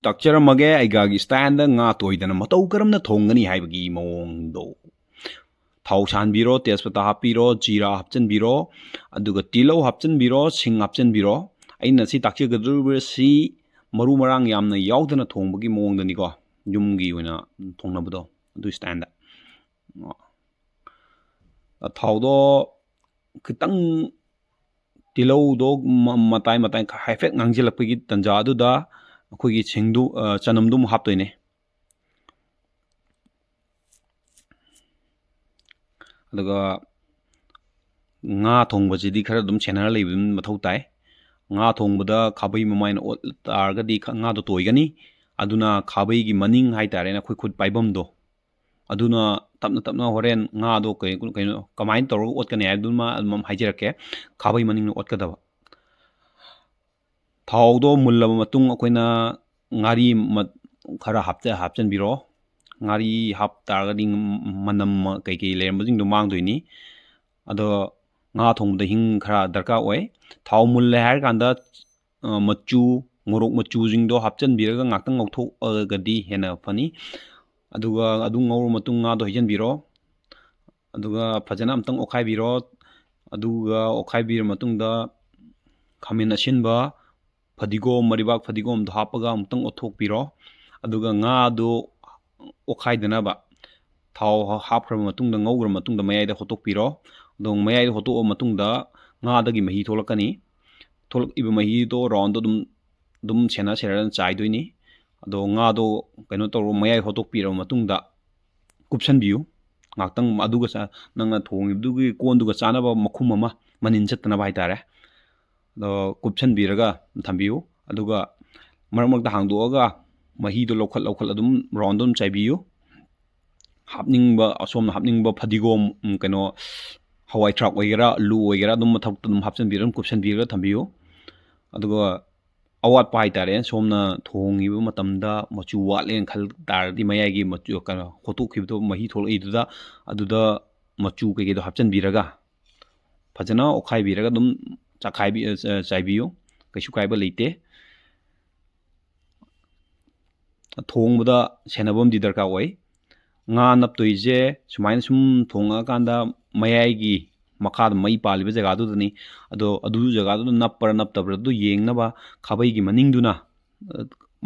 ꯇꯥꯛꯆꯔꯝꯃꯒꯦ ꯑꯩꯒꯤ ꯁ꯭ꯇꯥꯏꯜꯗ ꯉꯥ ꯇꯣꯏꯗꯅ ꯃꯇꯧ ꯀꯔꯝꯅ ꯊꯣꯡꯒꯅꯤ ꯍꯥꯏꯕꯒꯤ ꯃꯑꯣꯡꯗꯣ ꯊꯥꯎ ꯁꯥꯍꯟꯕꯤꯔꯣ ꯇꯦꯖꯄꯇꯥ ꯍꯥꯞꯄꯤꯔꯣ ꯖꯤꯔꯥ ꯍꯥꯞꯆꯤꯟꯕꯤꯔꯣ ꯑꯗꯨꯒ ꯇꯤꯜꯍꯧ ꯍꯥꯞꯆꯤꯟꯕꯤꯔꯣ ꯁꯤꯡ ꯍꯥꯞꯆꯤꯟꯕꯤꯔꯣ ꯑꯩꯅ ꯁꯤ ꯇꯥꯛꯆꯒꯗꯧꯔꯤꯕꯁꯤ ꯃꯔꯨ ꯃꯔꯥꯡ ꯌꯥꯝꯅ ꯌꯥꯎꯗꯅ ꯊꯣꯡꯕꯒꯤ ꯃꯑꯣꯡꯗꯅꯤꯀꯣ ꯌꯨꯝꯒꯤ ꯑꯣꯏꯅ ꯊꯣꯡꯅꯕꯗꯣ ꯑꯗꯨꯒꯤ ꯁ꯭ꯇꯥꯏꯜꯗ ꯊꯥꯎꯗꯣ ꯈꯤꯇꯪ ꯇꯤꯜꯍꯧꯗꯣ ꯃꯇꯥꯏ ꯃꯇꯥꯏ ꯍꯥꯏꯐꯦꯠ ꯉꯥꯡꯁꯤꯜꯂꯛꯄꯒꯤ ꯇꯟꯖꯥ ꯑꯗꯨꯗ ꯑꯩꯈꯣꯏꯒꯤ ꯆꯅꯝꯗꯨ ꯑꯃꯨꯛ ꯍꯥꯞꯇꯣꯏꯅꯦ ꯑꯗꯨꯒ ꯉꯥ ꯊꯣꯡꯕꯁꯤꯗꯤ ꯈꯔ ꯑꯗꯨꯝ ꯁꯦꯟꯅꯔ ꯂꯩꯕ ꯃꯊꯧ ꯇꯥꯏ ꯉꯥ ꯊꯣꯡꯕꯗ ꯈꯥꯕꯩ ꯃꯃꯥꯏꯅ ꯑꯣꯠ ꯇꯥꯔꯒꯗꯤ ꯉꯥꯗꯣ ꯇꯣꯏꯒꯅꯤ ꯑꯗꯨꯅ ꯈꯥꯕꯩꯒꯤ ꯃꯅꯤꯡ ꯍꯥꯏꯇꯥꯔꯦꯅꯦ ꯑꯩꯈꯣꯏ ꯈꯨꯠ ꯄꯥꯏꯐꯝꯗꯣ ꯑꯗꯨꯅ ꯇꯞꯅ ꯇꯞꯅ ꯍꯣꯔꯦꯟ ꯉꯥꯗꯣ ꯀꯩꯅꯣ ꯀꯃꯥꯏꯅ ꯇꯧꯔꯒ ꯑꯣꯠꯀꯅꯤ ꯍꯥꯏꯕꯗꯨꯃ ꯑꯗꯨꯝ ꯍꯥꯏꯖꯔꯛꯀꯦ ꯈꯥꯕꯩ ꯃꯅꯤꯡꯅ ꯑꯣꯠꯀꯗꯕ ꯊꯥꯎꯗꯣ ꯃꯨꯜꯂꯕ ꯃꯇꯨꯡ ꯑꯩꯈꯣꯏꯅ ꯉꯥꯔꯤ ꯈꯔ ꯍꯥꯞꯆꯤꯟꯕꯤꯔꯣ ꯉꯥꯔꯤ ꯍꯥꯞꯇꯥꯔꯒꯗꯤ ꯃꯅꯝ ꯀꯩꯀꯩ ꯂꯩꯔꯝꯕꯁꯤꯡꯗꯣ ꯃꯥꯡꯗꯣꯏꯅꯤ ꯑꯗꯣ ꯉꯥ ꯊꯣꯡꯕꯗ ꯍꯤꯡ ꯈꯔ ꯗꯔꯀꯥꯔ ꯑꯣꯏ ꯊꯥꯎ ꯃꯨꯜꯂꯦ ꯍꯥꯏꯔꯀꯥꯟꯗ ꯃꯆꯨ ꯃꯣꯔꯣꯛ ꯃꯆꯨꯁꯤꯡꯗꯣ ꯍꯥꯞꯆꯤꯟꯕꯤꯔꯒ ꯉꯥꯛꯇꯪ ꯉꯧꯊꯣꯛꯑꯒꯗꯤ ꯍꯦꯟꯅ ꯐꯅꯤ ꯑꯗꯨꯒ ꯑꯗꯨ ꯉꯧꯔ ꯃꯇꯨꯡ ꯉꯥꯗꯣ ꯍꯩꯖꯤꯟꯕꯤꯔꯣ ꯑꯗꯨꯒ ꯐꯖꯅ ꯑꯝꯇꯪ ꯑꯣꯠꯈꯥꯏꯕꯤꯔꯣ ꯑꯗꯨꯒ ꯑꯣꯠꯈꯥꯏꯕꯤꯔ ꯃꯇꯨꯡꯗ ꯈꯥꯃꯦꯟ ꯑꯁꯤꯟꯕ ꯐꯗꯤꯒꯣꯝ ꯃꯔꯤꯕꯥꯛ ꯐꯗꯤꯒꯣꯝꯗꯣ ꯍꯥꯞꯄꯒ ꯑꯃꯨꯛꯇꯪ ꯑꯣꯠꯊꯣꯛꯄꯤꯔꯣ ꯑꯗꯨꯒ ꯉꯥꯗꯣ ꯑꯣꯠꯈꯥꯏꯗꯅꯕ ꯊꯥꯎ ꯍꯥꯞꯈ꯭ꯔꯕ ꯃꯇꯨꯡꯗ ꯉꯧꯈ꯭ꯔ ꯃꯇꯨꯡꯗ ꯃꯌꯥꯏꯗ ꯍꯣꯠꯇꯣꯛꯄꯤꯔꯣ ꯑꯗꯣ ꯃꯌꯥꯏꯗ ꯍꯣꯠꯇꯣꯛꯑ ꯃꯇꯨꯡꯗ ꯉꯥꯗꯒꯤ ꯃꯍꯤ ꯊꯣꯛꯂꯛꯀꯅꯤ ꯊꯣꯛꯂꯛꯏꯕ ꯃꯍꯤꯗꯣ ꯔꯥꯎꯟꯗꯣ ꯑꯗꯨꯝ ꯁꯦꯟꯅꯔ ꯆꯥꯏꯗꯣꯏꯅꯤ ꯑꯗꯣ ꯉꯥꯗꯣ ꯀꯩꯅꯣ ꯇꯧꯔ ꯃꯌꯥꯏ ꯍꯣꯠꯇꯣꯛꯄꯤꯔꯕ ꯃꯇꯨꯡꯗ ꯀꯨꯞꯁꯟꯕꯤꯌꯨ ꯉꯥꯛꯇꯪ ꯑꯗꯨꯒ ꯅꯪꯅ ꯊꯣꯡꯉꯤꯕꯗꯨꯒꯤ ꯀꯣꯟꯗꯨꯒ ꯆꯥꯅꯕ ꯃꯈꯨꯝ ꯑꯃ ꯃꯅꯤꯟ ꯆꯠꯇꯅꯕ ꯍꯥꯏꯇꯥꯔꯦ ꯑꯗꯣ ꯀꯨꯞꯁꯟꯕꯤꯔꯒ ꯊꯝꯕꯤꯌꯨ ꯑꯗꯨꯒ ꯃꯔꯛ ꯃꯔꯛꯇ ꯍꯥꯡꯗꯣꯛꯑꯒ ꯃꯍꯤꯗꯣ ꯂꯧꯈꯠ ꯑꯗꯨꯝ ꯔꯥꯎꯟꯗꯣ ꯑꯗꯨꯝ ꯆꯥꯏꯕꯤꯌꯨ ꯍꯥꯞꯅꯤꯡꯕ ꯑꯁꯣꯝꯅ ꯍꯥꯞꯅꯤꯡꯕ ꯐꯗꯤꯒꯣꯝ ꯀꯩꯅꯣ ꯍꯋꯥꯏ ꯊꯔꯥꯛ ꯑꯣꯏꯒꯦꯔꯥ ꯑꯂꯨ ꯑꯣꯏꯒꯦꯔꯥ ꯑꯗꯨꯝ ꯃꯊꯛꯇ ꯑꯗꯨꯝ ꯍꯥꯞꯆꯤꯟꯕꯤꯔꯒ ꯑꯗꯨꯝ ꯀꯨꯞꯁꯟꯕꯤꯔꯒ ꯊꯝꯕꯤꯌꯨ ꯑꯗꯨꯒ ꯑꯋꯥꯠꯄ ꯍꯥꯏꯇꯥꯔꯦ ꯁꯣꯝꯅ ꯊꯣꯡꯉꯤꯕ ꯃꯇꯝꯗ ꯃꯆꯨ ꯋꯥꯠꯂꯦꯅ ꯈꯜ ꯇꯥꯔꯗꯤ ꯃꯌꯥꯏꯒꯤ ꯃꯆꯨ ꯀꯩꯅꯣ ꯍꯣꯠꯇꯣꯛꯈꯤꯕꯗꯣ ꯃꯍꯤ ꯊꯣꯛꯂꯛꯏꯗꯨꯗ ꯑꯗꯨꯗ ꯃꯆꯨ ꯀꯩꯀꯩꯗꯣ ꯍꯥꯞꯆꯤꯟꯕꯤꯔꯒ ꯐꯖꯅ ꯑꯣꯠꯈꯥꯏꯕꯤꯔꯒ ꯑꯗꯨꯝ ꯆꯥꯏꯕꯤꯌꯨ ꯀꯩꯁꯨ ꯀꯥꯏꯕ ꯂꯩꯇꯦ ꯊꯣꯡꯕꯗ ꯁꯦꯟꯅꯕ ꯑꯃꯗꯤ ꯗꯔꯀꯥꯔ ꯑꯣꯏ ꯉꯥ ꯅꯞꯇꯣꯏꯁꯦ ꯁꯨꯃꯥꯏꯅ ꯁꯨꯝ ꯊꯣꯡꯉꯀꯥꯟꯗ ꯃꯌꯥꯏꯒꯤ ꯃꯈꯥꯗ ꯃꯩ ꯄꯥꯜꯂꯤꯕ ꯖꯒꯥꯗꯨꯗꯅꯤ ꯑꯗꯣ ꯑꯗꯨ ꯖꯒꯥꯗꯨꯗ ꯅꯞꯄ꯭ꯔꯥ ꯅꯞꯇꯕ꯭ꯔꯥ ꯑꯗꯨ ꯌꯦꯡꯅꯕ ꯈꯥꯕꯩꯒꯤ ꯃꯅꯤꯡꯗꯨꯅ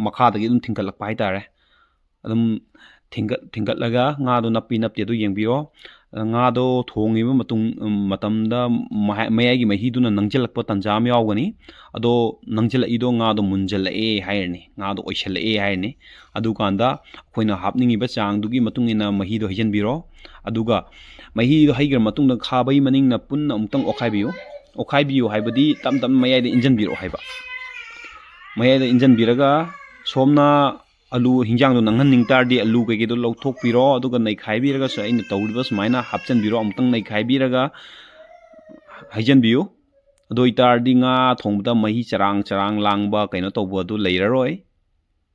ꯃꯈꯥꯗꯒꯤ ꯑꯗꯨꯝ ꯊꯤꯡꯀꯠꯂꯛꯄ ꯍꯥꯏꯇꯥꯔꯦ ꯑꯗꯨꯝ ꯊꯤꯡꯀꯠꯂꯒ ꯉꯥꯗꯣ ꯅꯞꯄꯤ ꯅꯞꯇꯦ ꯑꯗꯨ ꯌꯦꯡꯕꯤꯔꯣ ꯉꯥꯗꯣ ꯊꯣꯡꯉꯤꯕ ꯃꯇꯝꯗ ꯃꯌꯥꯏꯒꯤ ꯃꯍꯤꯗꯨꯅ ꯅꯪꯁꯤꯜꯂꯛꯄ ꯇꯟꯖꯥ ꯑꯃ ꯌꯥꯎꯒꯅꯤ ꯑꯗꯣ ꯅꯪꯁꯤꯜꯂꯛꯏꯗꯣ ꯉꯥꯗꯣ ꯃꯨꯟꯖꯜꯂꯛꯑꯦ ꯍꯥꯏꯔꯅꯤ ꯉꯥꯗꯣ ꯑꯣꯏꯁꯜꯂꯛꯑꯦ ꯍꯥꯏꯔꯅꯤ ꯑꯗꯨꯀꯥꯟꯗ ꯑꯩꯈꯣꯏꯅ ꯍꯥꯞꯅꯤꯡꯉꯤꯕ ꯆꯥꯡꯗꯨꯒꯤ ꯃꯇꯨꯡ ꯏꯟꯅ ꯃꯍꯤꯗꯣ ꯍꯩꯖꯤꯟꯕꯤꯔꯣ ꯑꯗꯨꯒ ꯃꯍꯤꯗꯣ ꯍꯩꯈ꯭ꯔ ꯃꯇꯨꯡꯗ ꯈꯥꯕꯩ ꯃꯅꯤꯡꯅ ꯄꯨꯟꯅ ꯑꯃꯨꯛꯇꯪ ꯑꯣꯠꯈꯥꯏꯕꯤꯌꯨ ꯍꯥꯏꯕꯗꯤ ꯇꯞ ꯇꯞꯅ ꯃꯌꯥꯏꯗ ꯏꯟꯖꯟꯕꯤꯔꯛꯑꯣ ꯍꯥꯏꯕ ꯃꯌꯥꯏꯗ ꯏꯟꯖꯟꯕꯤꯔꯒ ꯁꯣꯝꯅ ꯑꯂꯨ ꯍꯤꯟꯖꯥꯡꯗꯣ ꯅꯪꯍꯟꯅꯤꯡ ꯇꯥꯔꯗꯤ ꯑꯂꯨ ꯀꯩꯀꯩꯗꯣ ꯂꯧꯊꯣꯛꯄꯤꯔꯣ ꯑꯗꯨꯒ ꯅꯩꯈꯥꯏꯕꯤꯔꯒꯁꯨ ꯑꯩꯅ ꯇꯧꯔꯤꯕ ꯁꯨꯃꯥꯏꯅ ꯍꯥꯞꯆꯤꯟꯕꯤꯔꯣ ꯑꯃꯨꯛꯇꯪ ꯅꯩꯈꯥꯏꯕꯤꯔꯒ ꯍꯩꯖꯟꯕꯤꯌꯨ ꯑꯗꯨ ꯑꯣꯏꯇꯥꯔꯗꯤ ꯉꯥ ꯊꯣꯡꯕꯗ ꯃꯍꯤ ꯆꯔꯥꯡ ꯂꯥꯡꯕ ꯀꯩꯅꯣ ꯇꯧꯕ ꯑꯗꯨ ꯂꯩꯔꯔꯣꯏ